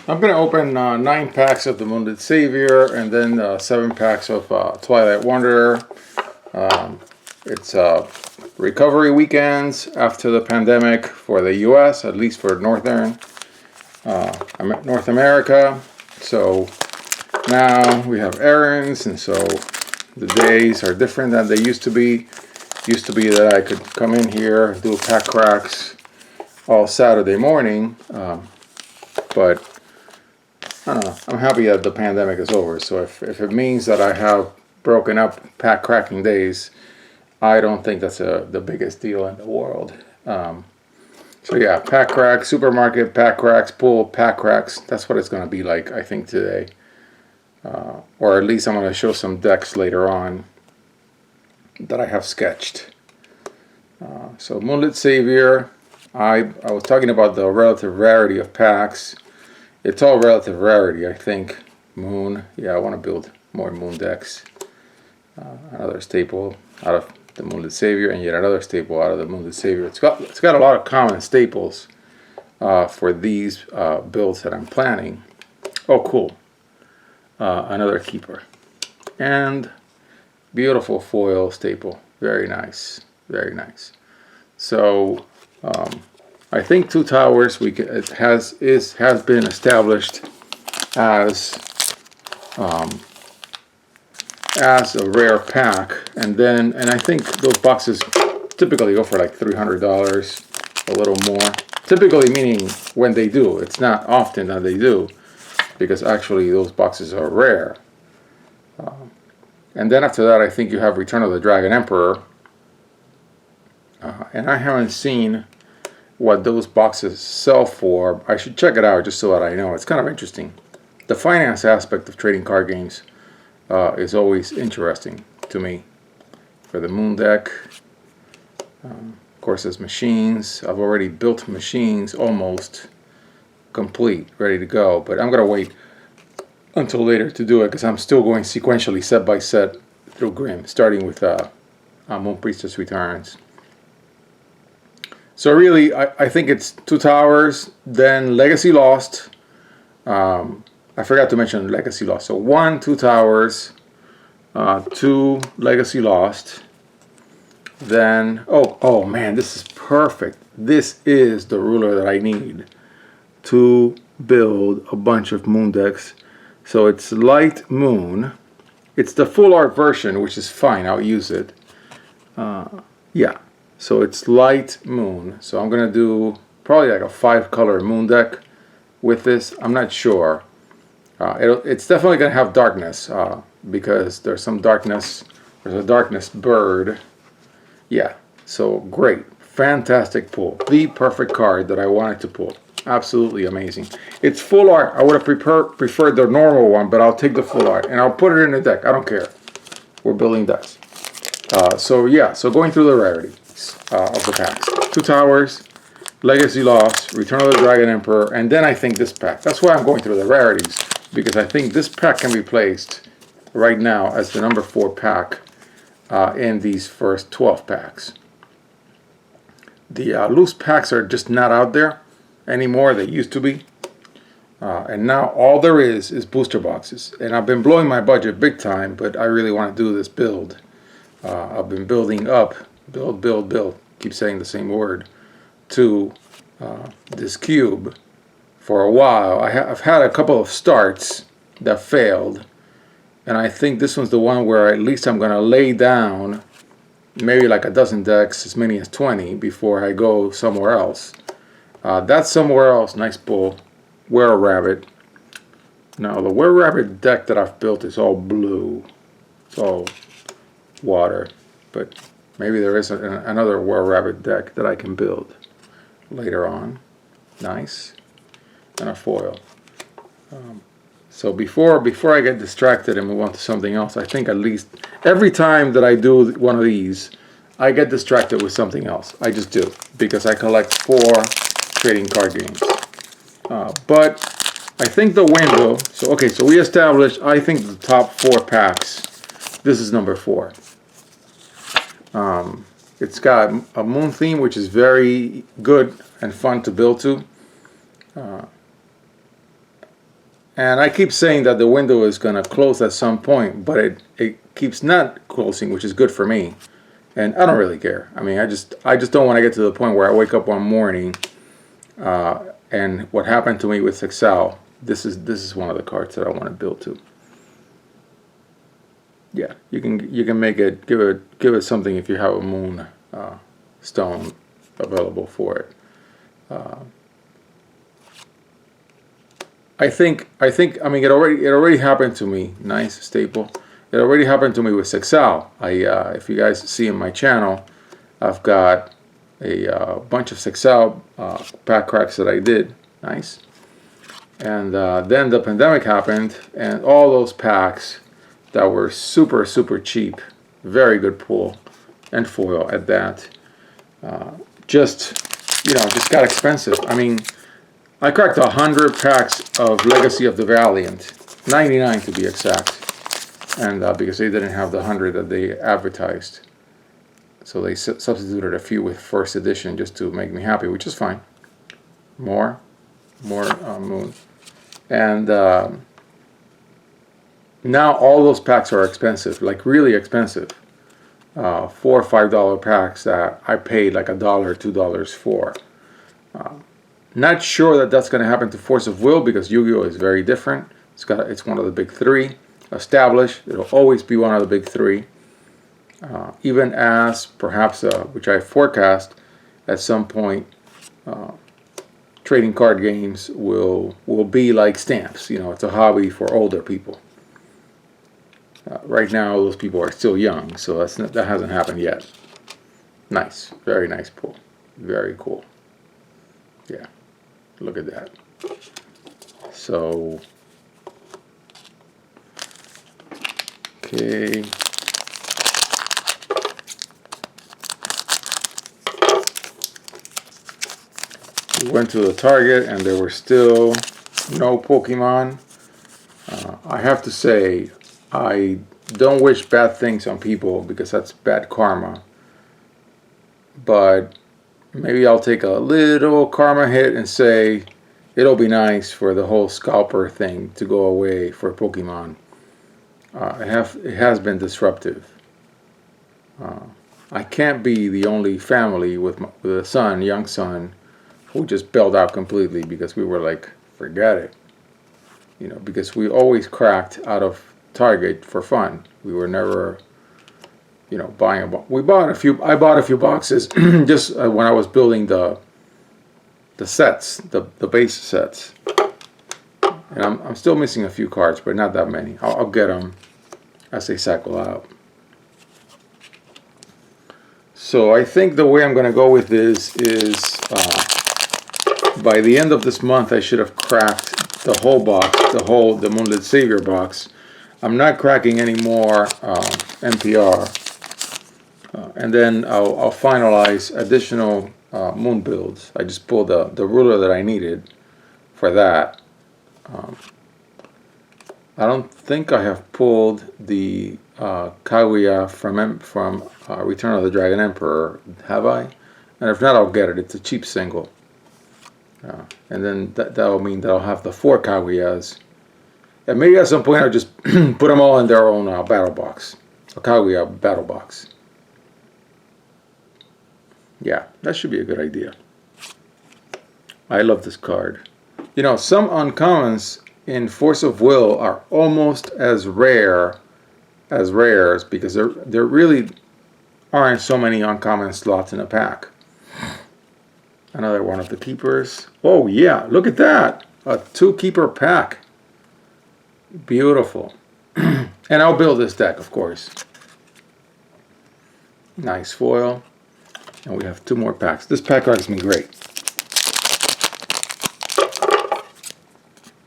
I'm going to open 9 packs of the Moonlit Savior and then 7 packs of Twilight Wanderer. It's recovery weekends after the pandemic for the US, at least for North America. So now we have errands, and so the days are different than they used to be. Used to be that I could come in here, do pack cracks all Saturday morning, but I don't know. I'm happy that the pandemic is over. So if it means that I have broken up pack cracking days, I don't think that's the biggest deal in the world. So yeah, pack cracks, supermarket pack cracks, pool pack cracks. That's what it's going to be like, I think, today. Or at least I'm going to show some decks later on that I have sketched. So Moonlit Savior, I was talking about the relative rarity of packs. It's all relative rarity, I think. Moon, yeah, I want to build more Moon decks. Another staple out of the Moonlit Savior, and yet another staple out of the Moonlit Savior. It's got a lot of common staples for these builds that I'm planning. Oh, cool. Another keeper. And beautiful foil staple. Very nice. Very nice. So I think Two Towers has been established as a rare pack, and I think those boxes typically go for like $300, a little more. Typically, meaning when they do. It's not often that they do, because actually those boxes are rare. And then after that, I think you have Return of the Dragon Emperor, and I haven't seen what those boxes sell for. I should check it out just so that I know. It's kind of interesting. The finance aspect of trading card games is always interesting to me. For the Moon deck, of course, there's machines. I've already built machines almost complete, ready to go, but I'm going to wait until later to do it because I'm still going sequentially, set by set, through Grimm, starting with Moon Priestess Returns. So really, I think it's Two Towers, then Legacy Lost. I forgot to mention Legacy Lost. So 1, Two Towers, 2, Legacy Lost. Then, oh man, this is perfect. This is the ruler that I need to build a bunch of Moon decks. So it's Light Moon. It's the full art version, which is fine. I'll use it. Yeah. So it's Light Moon. So I'm going to do probably like a 5-color Moon deck with this. I'm not sure. It's definitely going to have darkness because there's some darkness. There's a darkness bird. Yeah. So great. Fantastic pull. The perfect card that I wanted to pull. Absolutely amazing. It's full art. I would have preferred the normal one, but I'll take the full art and I'll put it in the deck. I don't care. We're building decks. So yeah. So going through the rarity of the packs. Two Towers, Legacy Lost, Return of the Dragon Emperor, and then I think this pack. That's why I'm going through the rarities, because I think this pack can be placed right now as the number 4 pack in these first 12 packs. The loose packs are just not out there anymore. They used to be. And now all there is booster boxes. And I've been blowing my budget big time, but I really want to do this build. I've been building up. Build, keep saying the same word, to this cube for a while. I've had a couple of starts that failed, and I think this one's the one where at least I'm going to lay down maybe like a dozen decks, as many as 20, before I go somewhere else. That's somewhere else. Nice pull. Were-Rabbit. Now, the Were-Rabbit deck that I've built is all blue. It's all water, but maybe there is another Were-Rabbit deck that I can build later on. Nice. And a foil. So before I get distracted and move on to something else, I think at least every time that I do one of these, I get distracted with something else. I just do, because I collect 4 trading card games. But I think the window, so we established, I think the top 4 packs, this is number 4. It's got a moon theme, which is very good and fun to build to. And I keep saying that the window is going to close at some point, but it keeps not closing, which is good for me. And I don't really care. I mean, I just don't want to get to the point where I wake up one morning and what happened to me with Excel. This is one of the cards that I want to build to. Yeah, you can make it, give it something if you have a moon stone available for it. I mean, it already happened to me. Nice staple. It already happened to me with Sexal. If you guys see in my channel, I've got a bunch of Sexal pack cracks that I did. Nice. And then the pandemic happened, and all those packs that were super cheap, very good pull and foil at that, just got expensive. I mean, I cracked 100 packs of Legacy of the Valiant, 99 to be exact, and because they didn't have the 100 that they advertised, so they substituted a few with first edition just to make me happy, which is fine. More moon, and now all those packs are expensive, like really expensive. $4 or $5 packs that I paid like $1 or $2 for. Not sure that that's going to happen to Force of Will, because Yu-Gi-Oh is very different. It's one of the big three established. It'll always be one of the big three. Even as perhaps, which I forecast, at some point, trading card games will be like stamps. It's a hobby for older people. Right now, those people are still young, so that hasn't happened yet. Nice, very nice pull, very cool. Yeah, look at that. So, okay. We went to the Target, and there were still no Pokemon. I have to say, I don't wish bad things on people because that's bad karma. But maybe I'll take a little karma hit and say it'll be nice for the whole scalper thing to go away for Pokemon. It has been disruptive. I can't be the only family with a young son, who just bailed out completely because we were like, forget it. Because we always cracked out of Target for fun. We were never, buying I bought a few boxes just when I was building the sets, the base sets. And I'm still missing a few cards, but not that many. I'll get them as they cycle out. So I think the way I'm going to go with this is by the end of this month I should have cracked the whole box, the Moonlit Savior box. I'm not cracking any more NPR, and then I'll finalize additional moon builds. I just pulled the ruler that I needed for that. I don't think I have pulled the Kaguya from Return of the Dragon Emperor, have I? And if not, I'll get it. It's a cheap single. And then that'll mean that I'll have the 4 Kaguyas. And maybe at some point I'll just put them all in their own battle box. A Kaguya battle box. Yeah, that should be a good idea. I love this card. Some uncommons in Force of Will are almost as rare as rares, because there really aren't so many uncommon slots in a pack. Another one of the keepers. Oh yeah, look at that. A 2-keeper pack. Beautiful. And I'll build this deck, of course. Nice foil. And we have 2 more packs. This pack art has been great.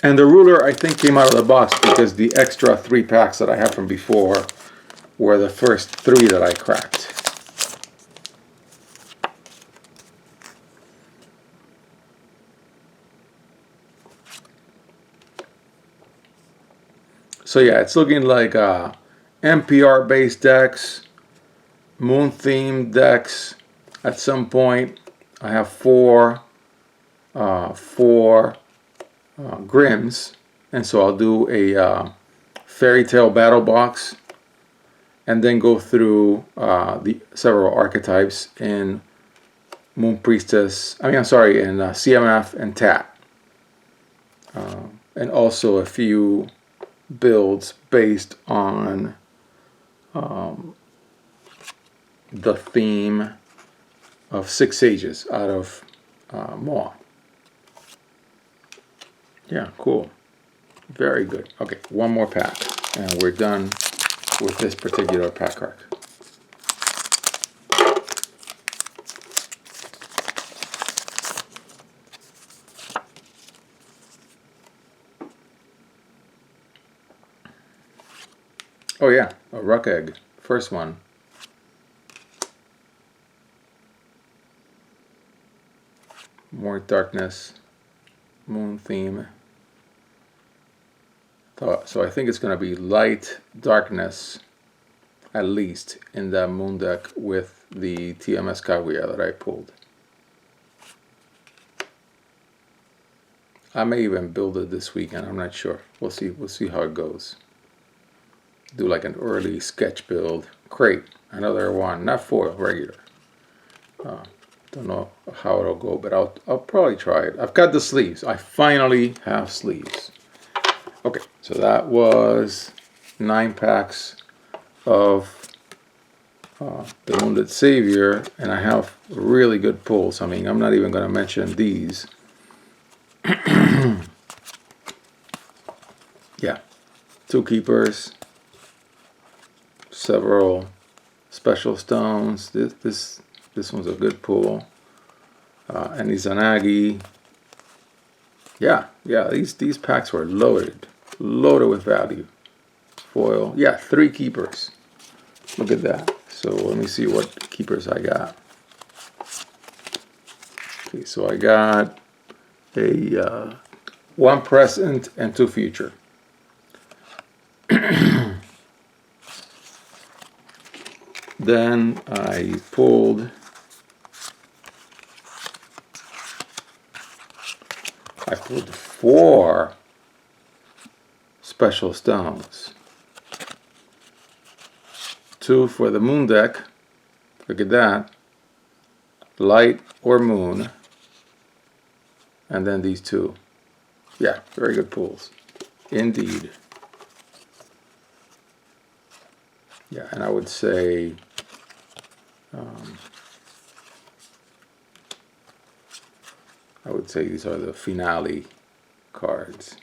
And the ruler, I think, came out of the box because the extra 3 packs that I had from before were the first 3 that I cracked. So yeah, it's looking like NPR based decks, moon themed decks. At some point, I have 4 Grimms, and so I'll do a fairy tale battle box, and then go through the several archetypes in Moon Priestess. I'm sorry, in CMF and TAT, and also a few builds based on the theme of 6 Sages out of Maw. Yeah, cool. Very good. Okay, one more pack, and we're done with this particular pack arc. Oh yeah, a Ruck Egg. First one. More darkness. Moon theme. So I think it's going to be light darkness, at least, in that moon deck with the TMS Kaguya that I pulled. I may even build it this weekend. I'm not sure. We'll see. We'll see how it goes. Do like an early sketch build. Crate. Another one. Not foil. Regular. Don't know how it'll go, but I'll probably try it. I've got the sleeves. I finally have sleeves. Okay, so that was 9 packs of the Moonlit Savior, and I have really good pulls. I mean, I'm not even going to mention these. Yeah, 2 keepers, several special stones. This one's a good pull. And Izanagi. Yeah, these packs were loaded with value. Foil, yeah, 3 keepers. Look at that. So let me see what keepers I got. Okay, so I got a 1 present and 2 future. Then I pulled I pulled 4 special stones. 2 for the moon deck. Look at that. Light or moon. And then these 2. Yeah, very good pulls. Indeed. Yeah, and I would say these are the finale cards.